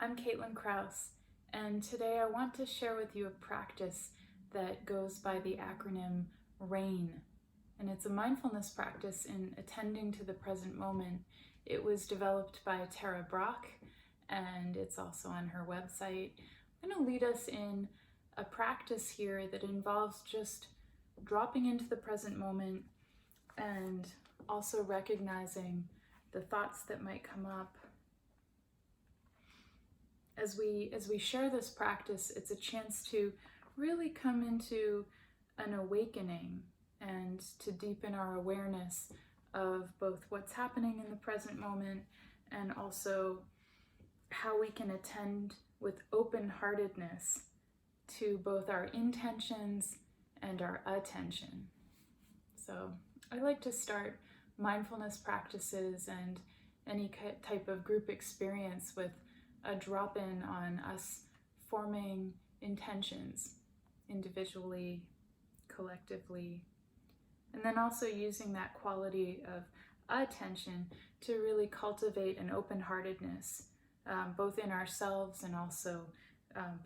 I'm Caitlin Krause, and today I want to share with you a practice that goes by the acronym R.A.I.N. And it's a mindfulness practice in attending to the present moment. It was developed by Tara Brach, and it's also on her website. I'm going to lead us in a practice here that involves just dropping into the present moment and also recognizing the thoughts that might come up. As we share this practice, it's a chance to really come into an awakening and to deepen our awareness of both what's happening in the present moment and also how we can attend with open-heartedness to both our intentions and our attention. So I like to start mindfulness practices and any type of group experience with a drop-in on us forming intentions individually, collectively, and then also using that quality of attention to really cultivate an open-heartedness, both in ourselves and also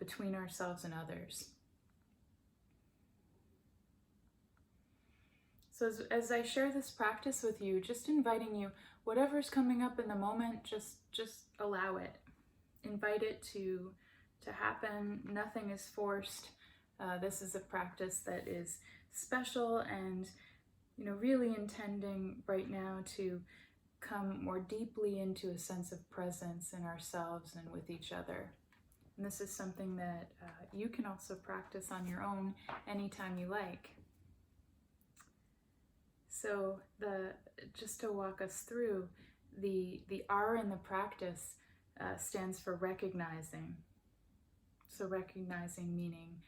between ourselves and others. So as I share this practice with you, just inviting you, whatever's coming up in the moment, just allow it. Invite it to happen. Nothing is forced. This is a practice that is special and, really intending right now to come more deeply into a sense of presence in ourselves and with each other. And this is something that you can also practice on your own anytime you like. So just to walk us through, the R in the practice stands for recognizing. So recognizing meaning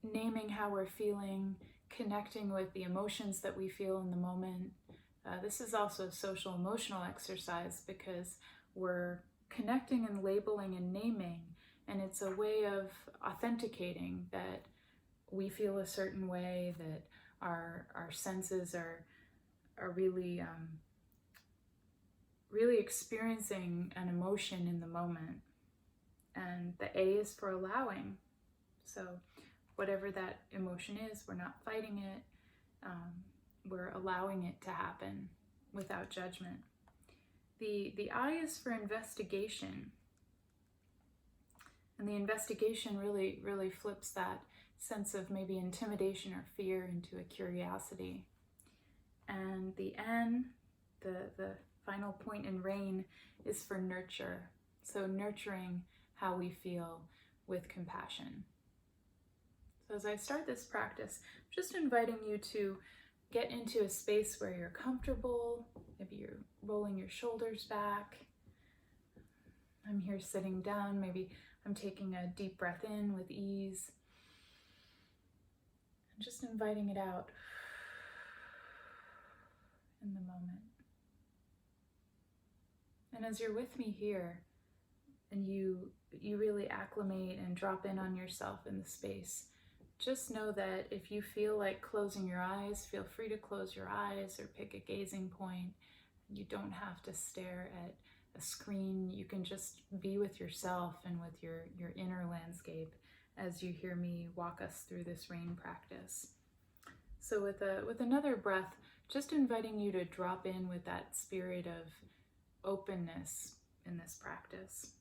naming how we're feeling, connecting with the emotions that we feel in the moment. This is also a social emotional exercise because we're connecting and labeling and naming, and it's a way of authenticating that we feel a certain way, that our senses are really experiencing an emotion in the moment. And the A is for allowing. So whatever that emotion is, we're not fighting it. We're allowing it to happen without judgment. The I is for investigation. And the investigation really flips that sense of maybe intimidation or fear into a curiosity. And the N, the final point in R.A.I.N, is for nurture. So nurturing how we feel with compassion. So as I start this practice, I'm just inviting you to get into a space where you're comfortable. Maybe you're rolling your shoulders back. I'm here sitting down. Maybe I'm taking a deep breath in with ease. And just inviting it out in the moment. And as you're with me here, and you really acclimate and drop in on yourself in the space, just know that if you feel like closing your eyes, feel free to close your eyes or pick a gazing point. You don't have to stare at a screen. You can just be with yourself and with your inner landscape as you hear me walk us through this R.A.I.N practice. So with another breath, just inviting you to drop in with that spirit of openness in this practice.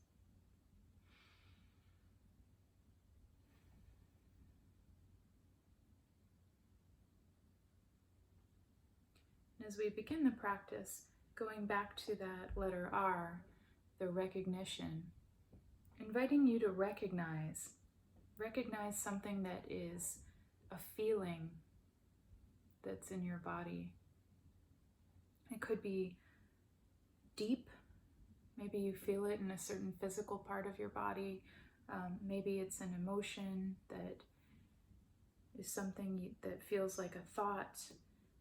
And as we begin the practice, going back to that letter R, the recognition, inviting you to recognize something that is a feeling that's in your body. It could be deep. Maybe you feel it in a certain physical part of your body. Maybe it's an emotion that is something that feels like a thought.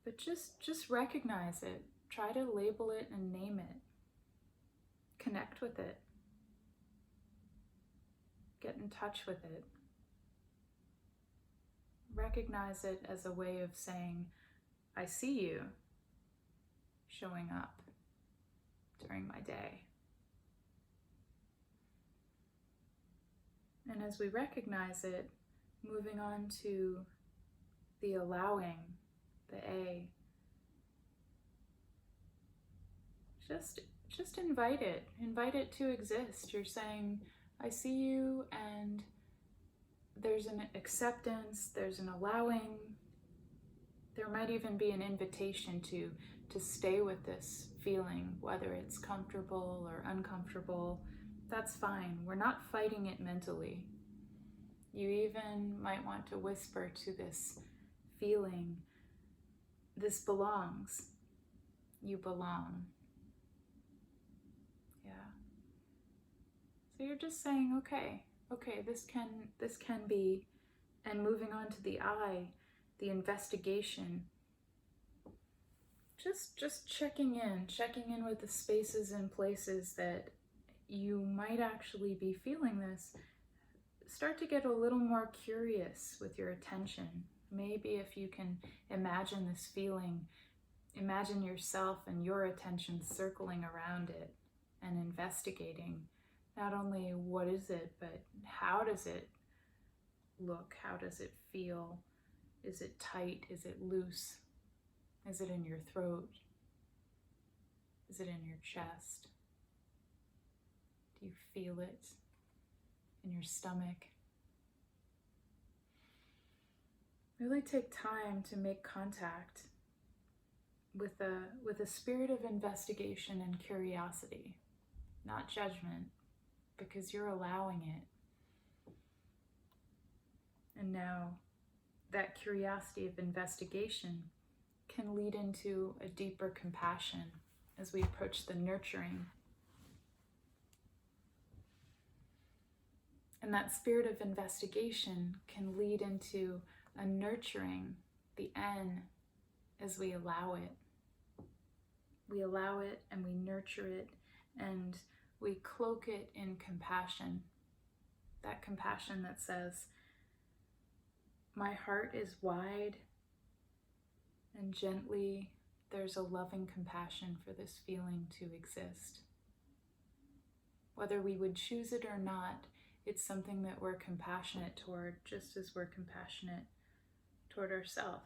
But just recognize it. Try to label it and name it. Connect with it. Get in touch with it. Recognize it as a way of saying, I see you showing up during my day. And as we recognize it, moving on to the allowing, the A, just invite it to exist. You're saying, I see you, and there's an acceptance, there's an allowing. There might even be an invitation to stay with this feeling, whether it's comfortable or uncomfortable. That's fine. We're not fighting it mentally. You even might want to whisper to this feeling, this belongs. You belong. Yeah. So you're just saying, okay, this can be, and moving on to the I, the investigation. Just checking in with the spaces and places that you might actually be feeling this. Start to get a little more curious with your attention. Maybe if you can imagine this feeling, imagine yourself and your attention circling around it and investigating not only what is it, but how does it look? How does it feel? Is it tight? Is it loose? Is it in your throat? Is it in your chest? Do you feel it in your stomach? Really take time to make contact with a spirit of investigation and curiosity, not judgment, because you're allowing it. And now that curiosity of investigation can lead into a deeper compassion as we approach the nurturing. And that spirit of investigation can lead into a nurturing, the N, as we allow it. We allow it and we nurture it and we cloak it in compassion. That compassion that says, my heart is wide, and gently there's a loving compassion for this feeling to exist. Whether we would choose it or not, it's something that we're compassionate toward, just as we're compassionate toward ourselves.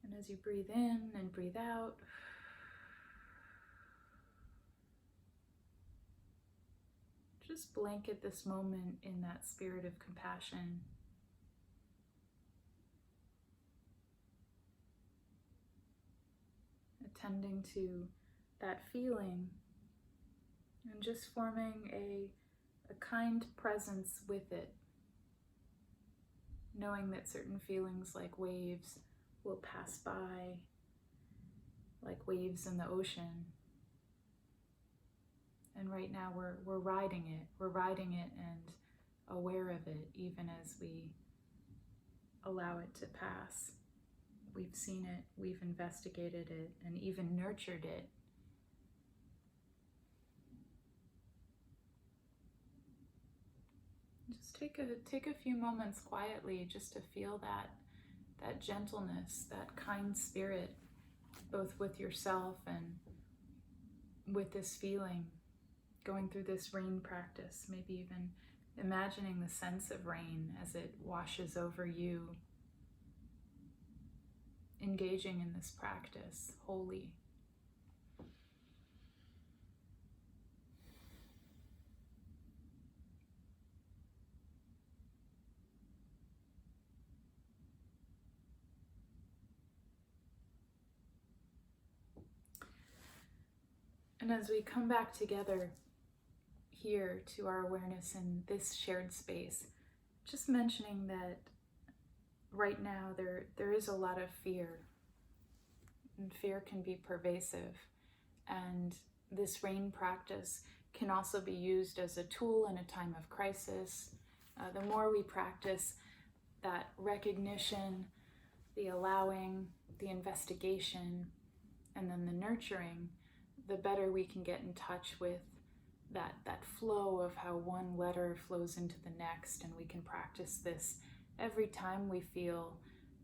And as you breathe in and breathe out, just blanket this moment in that spirit of compassion. Attending to that feeling and just forming a kind presence with it. Knowing that certain feelings like waves will pass by, like waves in the ocean. And right now we're riding it and aware of it, even as we allow it to pass. We've seen it, we've investigated it, and even nurtured it. Just take a few moments quietly just to feel that gentleness, that kind spirit, both with yourself and with this feeling. Going through this rain practice, maybe even imagining the sense of rain as it washes over you. Engaging in this practice wholly. And as we come back together here to our awareness in this shared space, just mentioning that right now there is a lot of fear, and fear can be pervasive, and this RAIN practice can also be used as a tool in a time of crisis. The more we practice that recognition, the allowing, the investigation, and then the nurturing, the better we can get in touch with that flow of how one letter flows into the next. And we can practice this every time we feel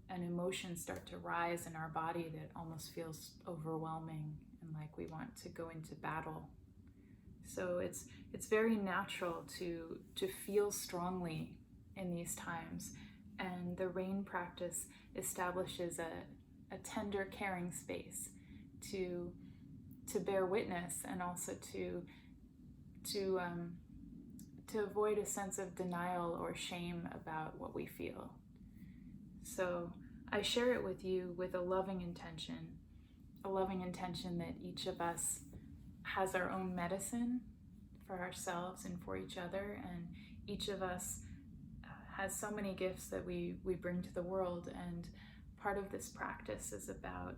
an emotion start to rise in our body that almost feels overwhelming and like we want to go into battle. So it's very natural to feel strongly in these times, and the R.A.I.N practice establishes a tender, caring space to bear witness, and also to avoid a sense of denial or shame about what we feel. So I share it with you with a loving intention that each of us has our own medicine for ourselves and for each other, and each of us has so many gifts that we bring to the world, and part of this practice is about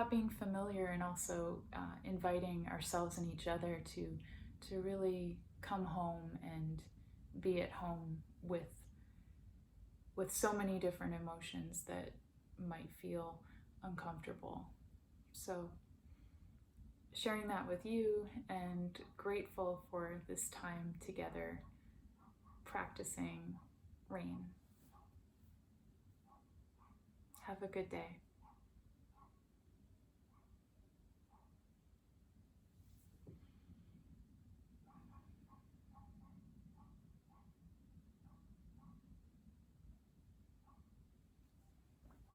being familiar, and also inviting ourselves and each other to really come home and be at home with so many different emotions that might feel uncomfortable. So sharing that with you, and grateful for this time together practicing R.A.I.N. Have a good day.